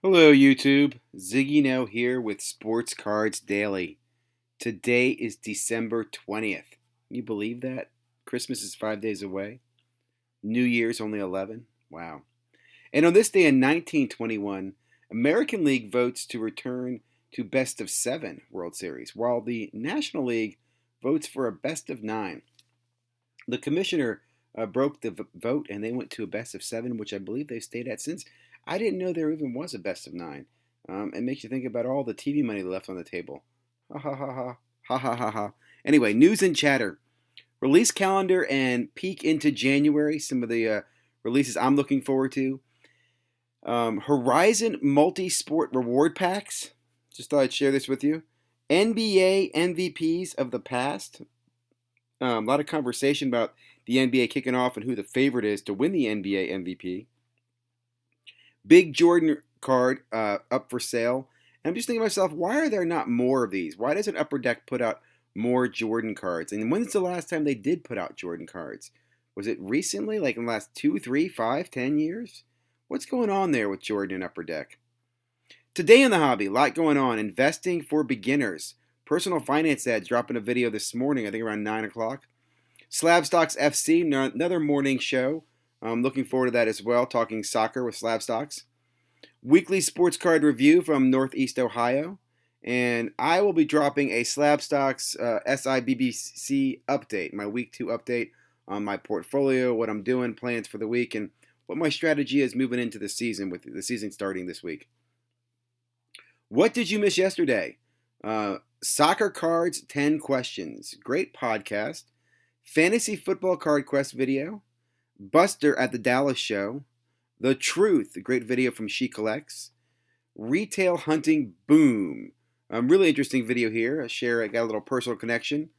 Hello, YouTube. ZiggyNo here with Sports Cards Daily. Today is December 20th. Can you believe that? Christmas is 5 days away. New Year's only 11. Wow. And on this day in 1921, American League votes to return to best of seven World Series, while the National League votes for a best of nine. The commissioner broke the vote and they went to a best of seven, which I believe they've stayed at since. I didn't know there even was a best of nine. It makes you think about all the TV money left on the table. Ha ha ha ha. Ha ha ha ha. Anyway, news and chatter. Release calendar and peek into January. Some of the releases I'm looking forward to. Horizon multi-sport reward packs. Just thought I'd share this with you. NBA MVPs of the past. A lot of conversation about the NBA kicking off and who the favorite is to win the NBA MVP. Big Jordan card up for sale. And I'm just thinking to myself, why are there not more of these? Why doesn't Upper Deck put out more Jordan cards? And when's the last time they did put out Jordan cards? Was it recently, like in the last 2, 3, 5, 10 years? What's going on there with Jordan and Upper Deck? Today in the hobby, a lot going on. Investing for beginners. Personal finance ads dropping a video this morning, I think around 9 o'clock. StarStock's FC, another morning show. I'm looking forward to that as well, talking soccer with StarStocks. Weekly sports card review from Northeast Ohio. And I will be dropping a StarStock's SIBBC update, my week 2 update on my portfolio, what I'm doing, plans for the week, and what my strategy is moving into the season, with the season starting this week. What did you miss yesterday? Soccer Cards 10 Questions. Great podcast. Fantasy Football Card Quest video. Buster at the Dallas Show. The Truth, a great video from She Collects. Retail Hunting Boom. Really interesting video here. I got a little personal connection.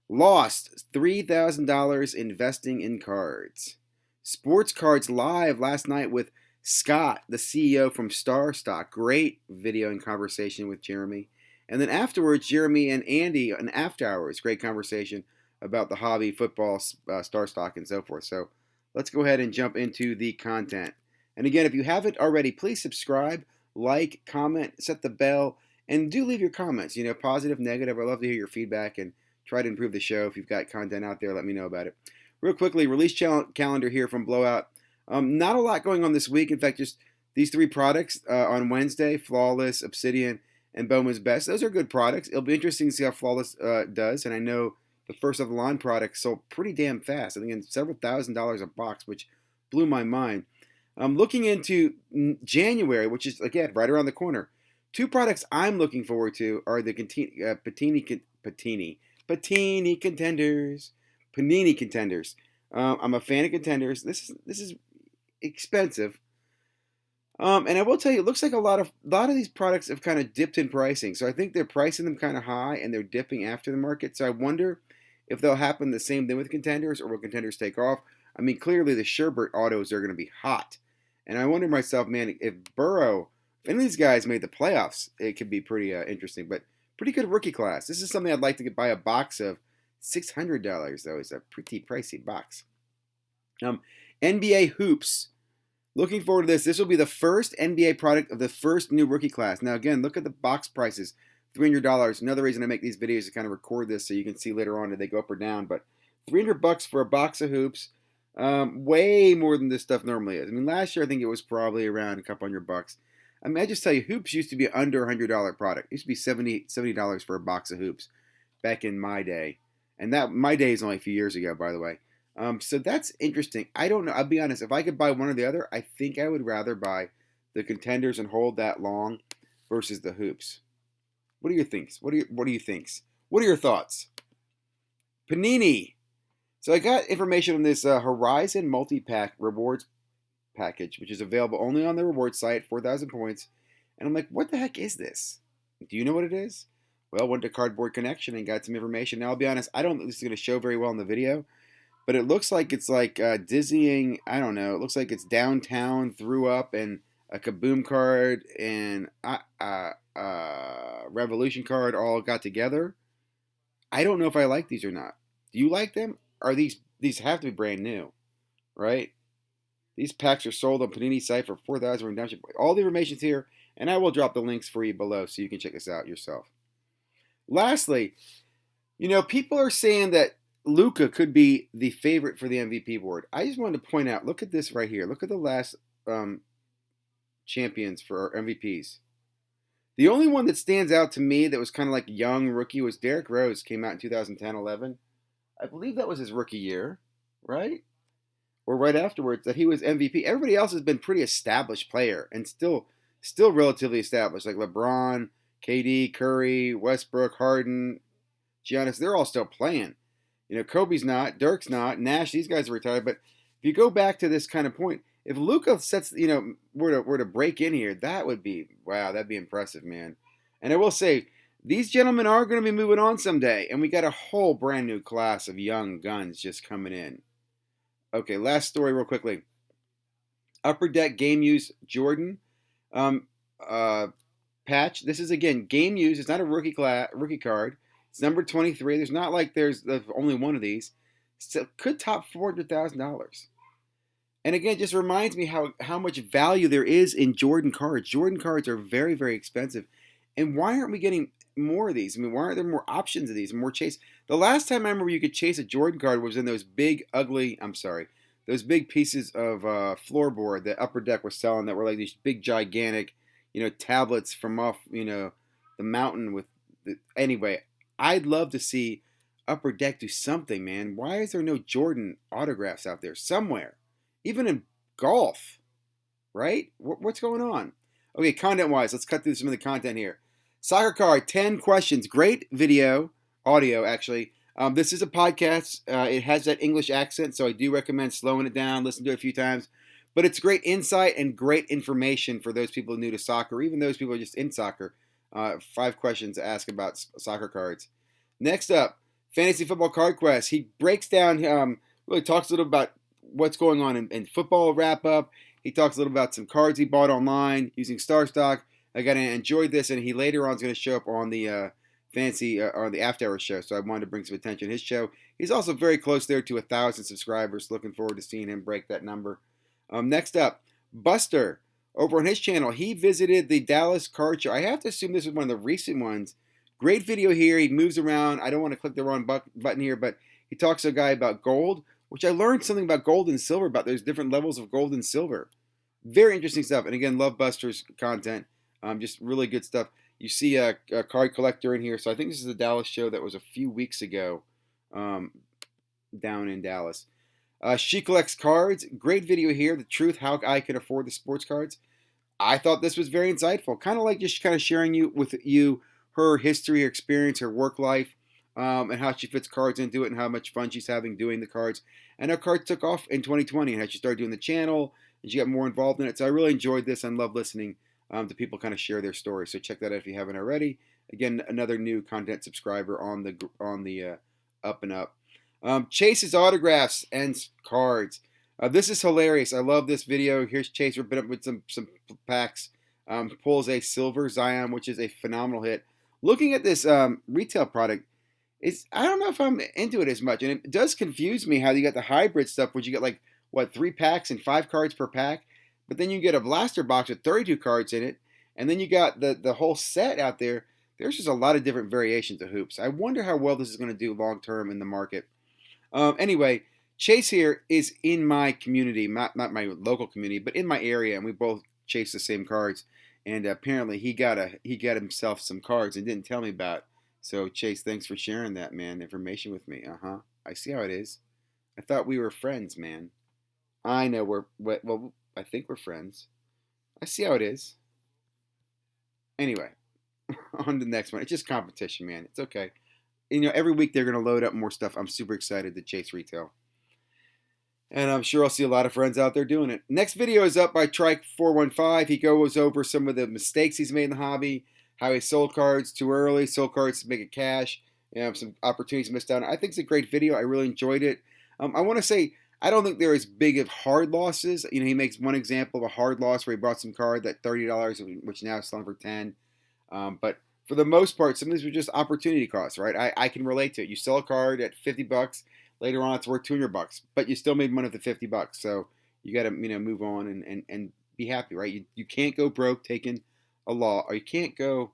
Lost $3,000 investing in cards. Sports Cards Live last night with Scott, the CEO from StarStock. Great video and conversation with Jeremy. And then afterwards, Jeremy and Andy on After Hours. Great conversation about the hobby, football, StarStock, and so forth. So let's go ahead and jump into the content. And again, if you haven't already, please subscribe, like, comment, set the bell, and do leave your comments. Positive, negative. I love to hear your feedback and try to improve the show. If you've got content out there, let me know about it. Real quickly, release calendar here from Blowout. Not a lot going on this week. In fact, just these 3 products on Wednesday, Flawless, Obsidian, and Bowman's Best. Those are good products. It'll be interesting to see how Flawless does. And I know the first of the line product sold pretty damn fast. I think in several $1,000s a box, which blew my mind. Looking into January, which is, again, right around the corner. 2 products I'm looking forward to are the Panini Contenders. I'm a fan of Contenders. This is expensive. And I will tell you, it looks like a lot of these products have kind of dipped in pricing. So I think they're pricing them kind of high and they're dipping after the market. So I wonder if they'll happen the same thing with Contenders, or will Contenders take off? I mean, clearly the Sherbert autos are going to be hot. And I wonder myself, man, if any of these guys made the playoffs, it could be pretty interesting. But pretty good rookie class. This is something I'd like to buy a box of. $600, though, is a pretty pricey box. NBA Hoops. Looking forward to this. This will be the first NBA product of the first new rookie class. Now, again, look at the box prices. $300. Another reason I make these videos is to kind of record this so you can see later on if they go up or down. But $300 for a box of hoops. Way more than this stuff normally is. I mean, last year I think it was probably around a couple $100. I mean, I just tell you, hoops used to be under $100 product. It used to be $70 for a box of hoops back in my day. And that my day is only a few years ago, by the way. So that's interesting. I don't know. I'll be honest. If I could buy one or the other, I think I would rather buy the Contenders and hold that long versus the hoops. What do you think? What do you think? What are your thoughts? Panini. So I got information on this Horizon multi-pack rewards package, which is available only on the rewards site, 4,000 points. And I'm like, what the heck is this? Do you know what it is? Well, went to Cardboard Connection and got some information. Now, I'll be honest, I don't think this is going to show very well in the video, but it looks like it's like dizzying. I don't know. It looks like it's Downtown, Threw Up, and a Kaboom card and Revolution card all got together. I don't know if I like these or not. Do you like them? Are these have to be brand new, right? These packs are sold on Panini site for 4,000 redemption. All the information's here. And I will drop the links for you below so you can check this out yourself. Lastly, people are saying that Luka could be the favorite for the MVP award. I just wanted to point out, look at this right here. Look at the last champions for MVPs. The only one that stands out to me that was kind of like young rookie was Derrick Rose, came out in 2010-11. I believe that was his rookie year, right? Or right afterwards, that he was MVP. Everybody else has been pretty established player and still relatively established, like LeBron, KD, Curry, Westbrook, Harden, Giannis. They're all still playing. Kobe's not, Dirk's not, Nash. These guys are retired. But if you go back to this kind of point, if Luka sets, were to break in here, that would be wow. That'd be impressive, man. And I will say, these gentlemen are going to be moving on someday, and we got a whole brand new class of young guns just coming in. Okay, last story real quickly. Upper Deck Game Use Jordan patch. This is, again, game use. It's not a rookie card. It's number 23. There's not like there's only one of these. So could top $400,000. And again, it just reminds me how much value there is in Jordan cards. Jordan cards are very, very expensive. And why aren't we getting more of these? I mean, why aren't there more options of these, more chase? The last time I remember you could chase a Jordan card was in those big, those big pieces of floorboard that Upper Deck was selling that were like these big, gigantic, tablets from off, the mountain with. Anyway, I'd love to see Upper Deck do something, man. Why is there no Jordan autographs out there somewhere? Even in golf, right? What's going on? Okay, content-wise, let's cut through some of the content here. Soccer card, 10 questions. Great audio, actually. This is a podcast. It has that English accent, so I do recommend slowing it down, listen to it a few times. But it's great insight and great information for those people new to soccer, even those people just in soccer. 5 questions to ask about soccer cards. Next up, Fantasy Football Card Quest. He breaks down, really talks a little about what's going on in football wrap-up. He talks a little about some cards he bought online using StarStock. I got to enjoy this, and he later on is going to show up on the Fantasy or the After Hours show, so I wanted to bring some attention to his show. He's also very close there to 1,000 subscribers. Looking forward to seeing him break that number. Next up, Buster. Over on his channel, he visited the Dallas Card Show. I have to assume this is one of the recent ones. Great video here. He moves around. I don't want to click the wrong button here, but he talks to a guy about gold, which I learned something about gold and silver, about there's different levels of gold and silver. Very interesting stuff. And again, love Buster's content. Just really good stuff. You see a card collector in here. So I think this is the Dallas show that was a few weeks ago down in Dallas. She collects cards. Great video here. The truth, how I can afford the sports cards. I thought this was very insightful. Kind of like just kind of sharing with you her history, her experience, her work life, and how she fits cards into it and how much fun she's having doing the cards. And her cards took off in 2020 and how she started doing the channel and she got more involved in it. So I really enjoyed this and love listening to people kind of share their stories. So check that out if you haven't already. Again, another new content subscriber on the Up and Up. Chase's autographs and cards. This is hilarious. I love this video. Here's Chase ripping up with some packs. Pulls a silver Zion, which is a phenomenal hit. Looking at this retail product, I don't know if I'm into it as much. And it does confuse me how you got the hybrid stuff, which you get like, 3 packs and 5 cards per pack. But then you get a blaster box with 32 cards in it. And then you got the whole set out there. There's just a lot of different variations of hoops. I wonder how well this is going to do long term in the market. Anyway, Chase here is in my community, not my local community, but in my area, and we both chase the same cards. And apparently he got himself some cards and didn't tell me about. So Chase, thanks for sharing that, man, information with me. I see how it is. I thought we were friends, man. I know well, I think we're friends. I see how it is. Anyway, on to the next one. It's just competition, man. It's okay. Every week they're going to load up more stuff. I'm super excited to chase retail. And I'm sure I'll see a lot of friends out there doing it. Next video is up by Trike415. He goes over some of the mistakes he's made in the hobby, how he sold cards too early, sold cards to make it cash, some opportunities missed out on. I think it's a great video. I really enjoyed it. I want to say, I don't think they're as big of hard losses. He makes one example of a hard loss where he bought some card at $30, which now is selling for $10. But for the most part, some of these were just opportunity costs, right? I can relate to it. You sell a card at $50, later on it's worth $200, but you still made money with the $50. So you got to move on and be happy, right? You can't go broke taking a law, or you can't go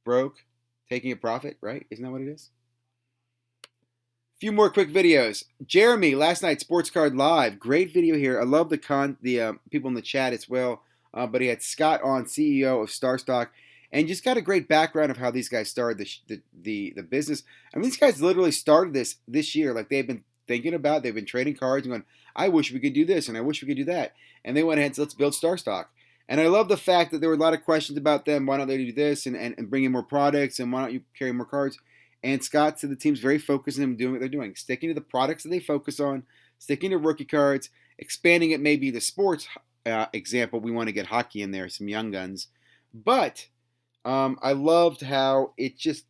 broke taking a profit, right? Isn't that what it is? Few more quick videos. Jeremy, last night, Sports Card Live. Great video here. I love the people in the chat as well. But he had Scott on, CEO of StarStock, and just got a great background of how these guys started the business. I mean, these guys literally started this year. Like, they've been thinking about, they've been trading cards and going, I wish we could do this and I wish we could do that. And they went ahead and said, let's build StarStock. And I love the fact that there were a lot of questions about them. Why don't they do this and bring in more products, and why don't you carry more cards? And Scott said the team's very focused on doing what they're doing, sticking to the products that they focus on, sticking to rookie cards, expanding it maybe the sports example. We want to get hockey in there, some young guns. But I loved how it just,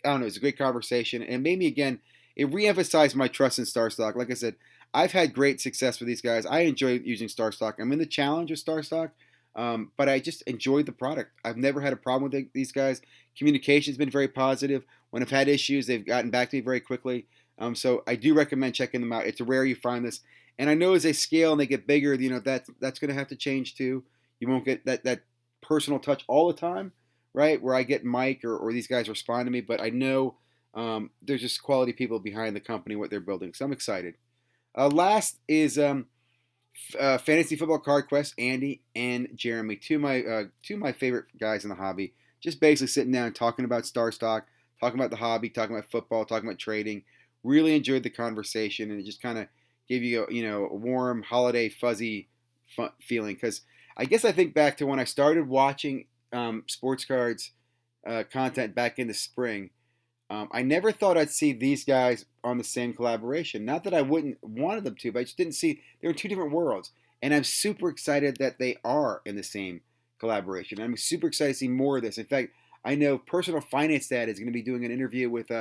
I don't know, it was a great conversation. And maybe, again, it reemphasized my trust in StarStock. Like I said, I've had great success with these guys. I enjoy using StarStock. I'm in the challenge with StarStock. But I just enjoyed the product. I've never had a problem with these guys. Communication's been very positive. When I've had issues, they've gotten back to me very quickly. So I do recommend checking them out. It's rare you find this. And I know as they scale and they get bigger, that's going to have to change too. You won't get that personal touch all the time, right? Where I get Mike or these guys respond to me. But I know there's just quality people behind the company, what they're building. So I'm excited. Last is Fantasy Football Card Quest, Andy and Jeremy, two of my favorite guys in the hobby. Just basically sitting down talking about StarStock, talking about the hobby, talking about football, talking about trading. Really enjoyed the conversation, and it just kind of gave you a warm holiday fuzzy feeling. Because I guess I think back to when I started watching sports cards content back in the spring. I never thought I'd see these guys on the same collaboration. Not that I wouldn't wanted them to, but I just didn't see. They were in two different worlds. And I'm super excited that they are in the same collaboration. I'm super excited to see more of this. In fact, I know Personal Finance Dad is going to be doing an interview with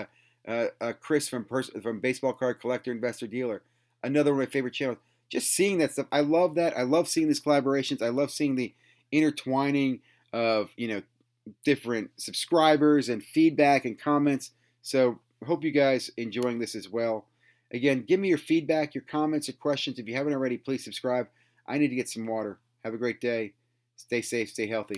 Chris from Baseball Card Collector Investor Dealer, another one of my favorite channels. Just seeing that stuff, I love that. I love seeing these collaborations. I love seeing the intertwining of different subscribers and feedback and comments. So I hope you guys enjoying this as well. Again, give me your feedback, your comments, or questions. If you haven't already, please subscribe. I need to get some water. Have a great day. Stay safe, stay healthy.